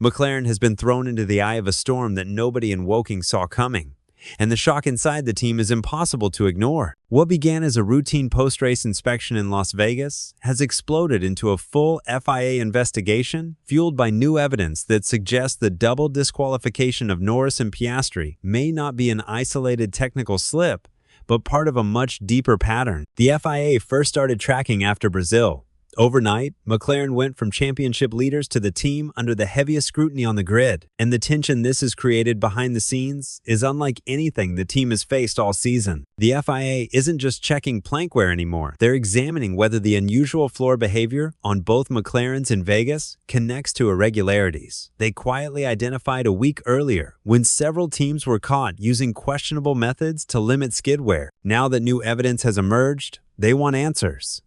McLaren has been thrown into the eye of a storm that nobody in Woking saw coming, and the shock inside the team is impossible to ignore. What began as a routine post-race inspection in Las Vegas has exploded into a full FIA investigation fueled by new evidence that suggests the double disqualification of Norris and Piastri may not be an isolated technical slip, but part of a much deeper pattern. The FIA first started tracking after Brazil. Overnight, McLaren went from championship leaders to the team under the heaviest scrutiny on the grid, and the tension this has created behind the scenes is unlike anything the team has faced all season. The FIA isn't just checking plank wear anymore, they're examining whether the unusual floor behavior on both McLarens in Vegas connects to irregularities they quietly identified a week earlier when several teams were caught using questionable methods to limit skid wear. Now that new evidence has emerged, they want answers.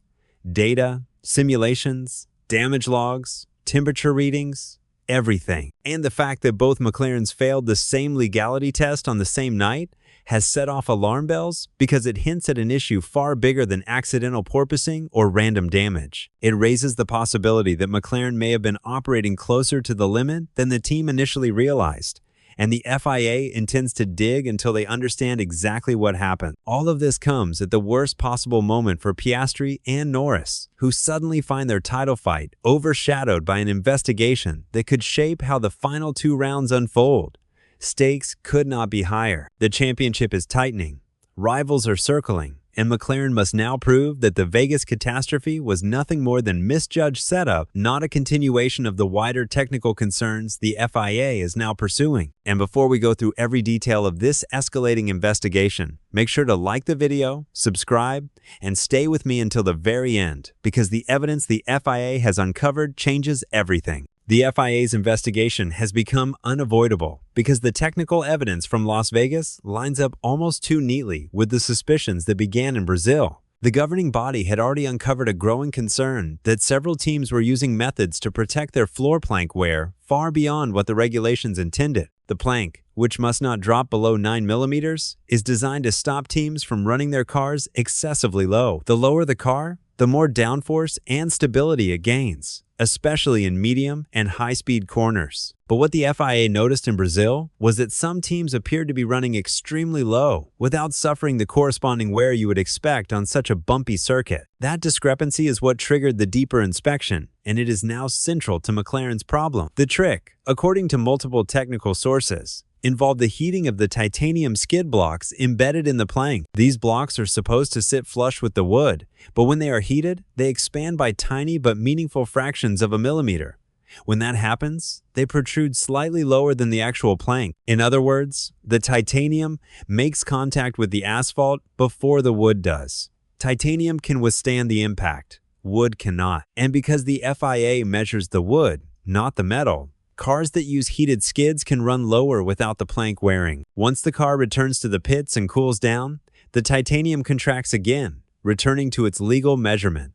Data, simulations, damage logs, temperature readings, everything. And the fact that both McLarens failed the same legality test on the same night has set off alarm bells because it hints at an issue far bigger than accidental porpoising or random damage. It raises the possibility that McLaren may have been operating closer to the limit than the team initially realized, and the FIA intends to dig until they understand exactly what happened. All of this comes at the worst possible moment for Piastri and Norris, who suddenly find their title fight overshadowed by an investigation that could shape how the final 2 rounds unfold. Stakes could not be higher. The championship is tightening, rivals are circling, and McLaren must now prove that the Vegas catastrophe was nothing more than misjudged setup, not a continuation of the wider technical concerns the FIA is now pursuing. And before we go through every detail of this escalating investigation, make sure to like the video, subscribe, and stay with me until the very end, because the evidence the FIA has uncovered changes everything. The FIA's investigation has become unavoidable because the technical evidence from Las Vegas lines up almost too neatly with the suspicions that began in Brazil. The governing body had already uncovered a growing concern that several teams were using methods to protect their floor plank wear far beyond what the regulations intended. The plank, which must not drop below 9 millimeters, is designed to stop teams from running their cars excessively low. The lower the car, the more downforce and stability it gains, especially in medium and high-speed corners. But what the FIA noticed in Brazil was that some teams appeared to be running extremely low without suffering the corresponding wear you would expect on such a bumpy circuit. That discrepancy is what triggered the deeper inspection, and it is now central to McLaren's problem. The trick, according to multiple technical sources, involved the heating of the titanium skid blocks embedded in the plank. These blocks are supposed to sit flush with the wood, but when they are heated, they expand by tiny but meaningful fractions of a millimeter. When that happens, they protrude slightly lower than the actual plank. In other words, the titanium makes contact with the asphalt before the wood does. Titanium can withstand the impact, wood cannot. And because the FIA measures the wood, not the metal, cars that use heated skids can run lower without the plank wearing. Once the car returns to the pits and cools down, the titanium contracts again, returning to its legal measurement.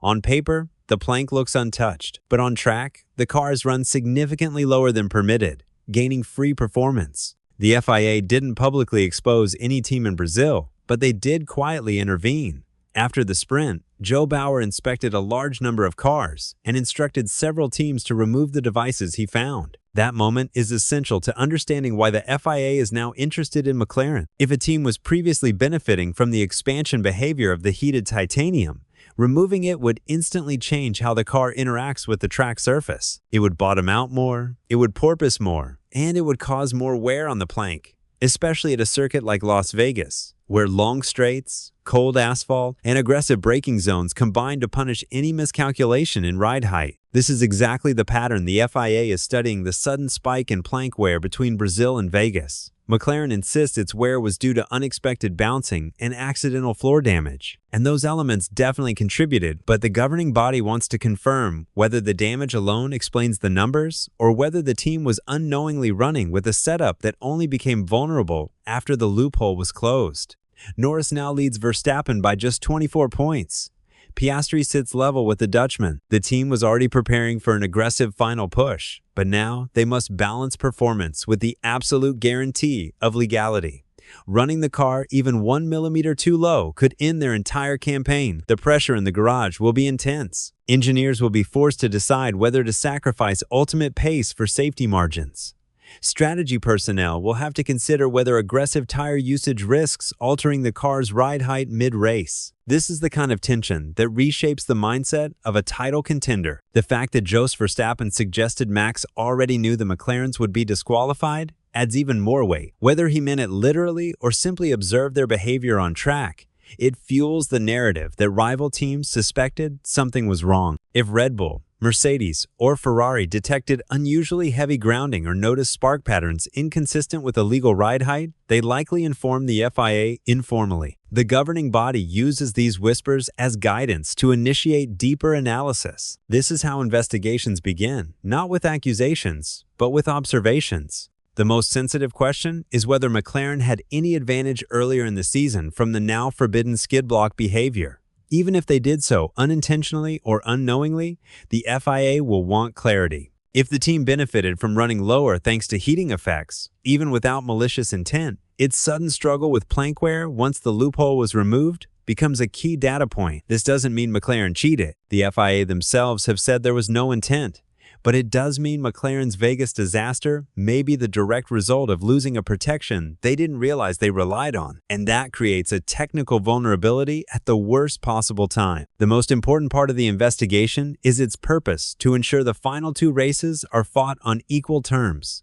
On paper, the plank looks untouched, but on track, the cars run significantly lower than permitted, gaining free performance. The FIA didn't publicly expose any team in Brazil, but they did quietly intervene. After the sprint, Joe Bauer inspected a large number of cars and instructed several teams to remove the devices he found. That moment is essential to understanding why the FIA is now interested in McLaren. If a team was previously benefiting from the expansion behavior of the heated titanium, removing it would instantly change how the car interacts with the track surface. It would bottom out more, it would porpoise more, and it would cause more wear on the plank, especially at a circuit like Las Vegas, where long straights, cold asphalt, and aggressive braking zones combine to punish any miscalculation in ride height. This is exactly the pattern the FIA is studying: the sudden spike in plank wear between Brazil and Vegas. McLaren insists its wear was due to unexpected bouncing and accidental floor damage, and those elements definitely contributed, but the governing body wants to confirm whether the damage alone explains the numbers or whether the team was unknowingly running with a setup that only became vulnerable after the loophole was closed. Norris now leads Verstappen by just 24 points. Piastri sits level with the Dutchman. The team was already preparing for an aggressive final push, but now they must balance performance with the absolute guarantee of legality. Running the car even 1 millimeter too low could end their entire campaign. The pressure in the garage will be intense. Engineers will be forced to decide whether to sacrifice ultimate pace for safety margins. Strategy personnel will have to consider whether aggressive tire usage risks altering the car's ride height mid-race. This is the kind of tension that reshapes the mindset of a title contender. The fact that Jos Verstappen suggested Max already knew the McLarens would be disqualified adds even more weight. Whether he meant it literally or simply observed their behavior on track, it fuels the narrative that rival teams suspected something was wrong. If Red Bull, Mercedes, or Ferrari detected unusually heavy grounding or noticed spark patterns inconsistent with a legal ride height, they likely informed the FIA informally. The governing body uses these whispers as guidance to initiate deeper analysis. This is how investigations begin, not with accusations, but with observations. The most sensitive question is whether McLaren had any advantage earlier in the season from the now forbidden skid block behavior. Even if they did so unintentionally or unknowingly, the FIA will want clarity. If the team benefited from running lower thanks to heating effects, even without malicious intent, its sudden struggle with plank wear once the loophole was removed becomes a key data point. This doesn't mean McLaren cheated. The FIA themselves have said there was no intent. But it does mean McLaren's Vegas disaster may be the direct result of losing a protection they didn't realize they relied on, and that creates a technical vulnerability at the worst possible time. The most important part of the investigation is its purpose to ensure the final two races are fought on equal terms.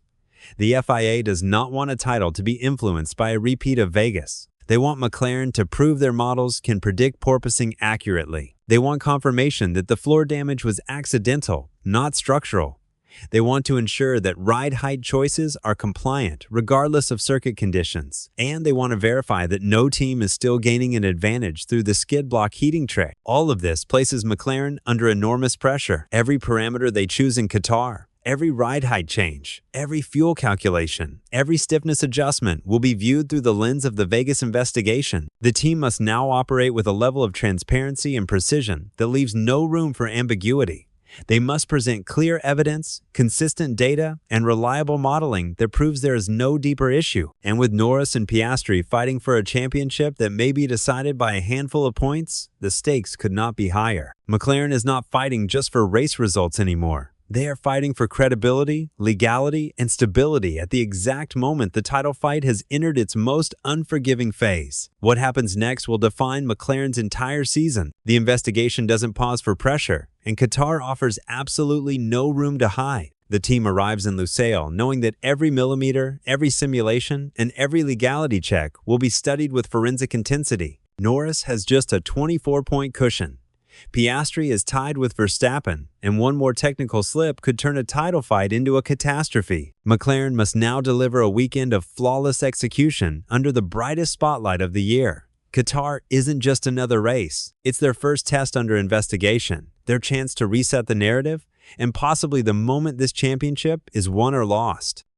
The FIA does not want a title to be influenced by a repeat of Vegas. They want McLaren to prove their models can predict porpoising accurately. They want confirmation that the floor damage was accidental, not structural. They want to ensure that ride height choices are compliant, regardless of circuit conditions. And they want to verify that no team is still gaining an advantage through the skid block heating trick. All of this places McLaren under enormous pressure. Every parameter they choose in Qatar, every ride height change, every fuel calculation, every stiffness adjustment will be viewed through the lens of the Vegas investigation. The team must now operate with a level of transparency and precision that leaves no room for ambiguity. They must present clear evidence, consistent data, and reliable modeling that proves there is no deeper issue. And with Norris and Piastri fighting for a championship that may be decided by a handful of points, the stakes could not be higher. McLaren is not fighting just for race results anymore. They are fighting for credibility, legality, and stability at the exact moment the title fight has entered its most unforgiving phase. What happens next will define McLaren's entire season. The investigation doesn't pause for pressure, and Qatar offers absolutely no room to hide. The team arrives in Lusail knowing that every millimeter, every simulation, and every legality check will be studied with forensic intensity. Norris has just a 24-point cushion. Piastri is tied with Verstappen, and one more technical slip could turn a title fight into a catastrophe. McLaren must now deliver a weekend of flawless execution under the brightest spotlight of the year. Qatar isn't just another race. It's their first test under investigation, their chance to reset the narrative, and possibly the moment this championship is won or lost.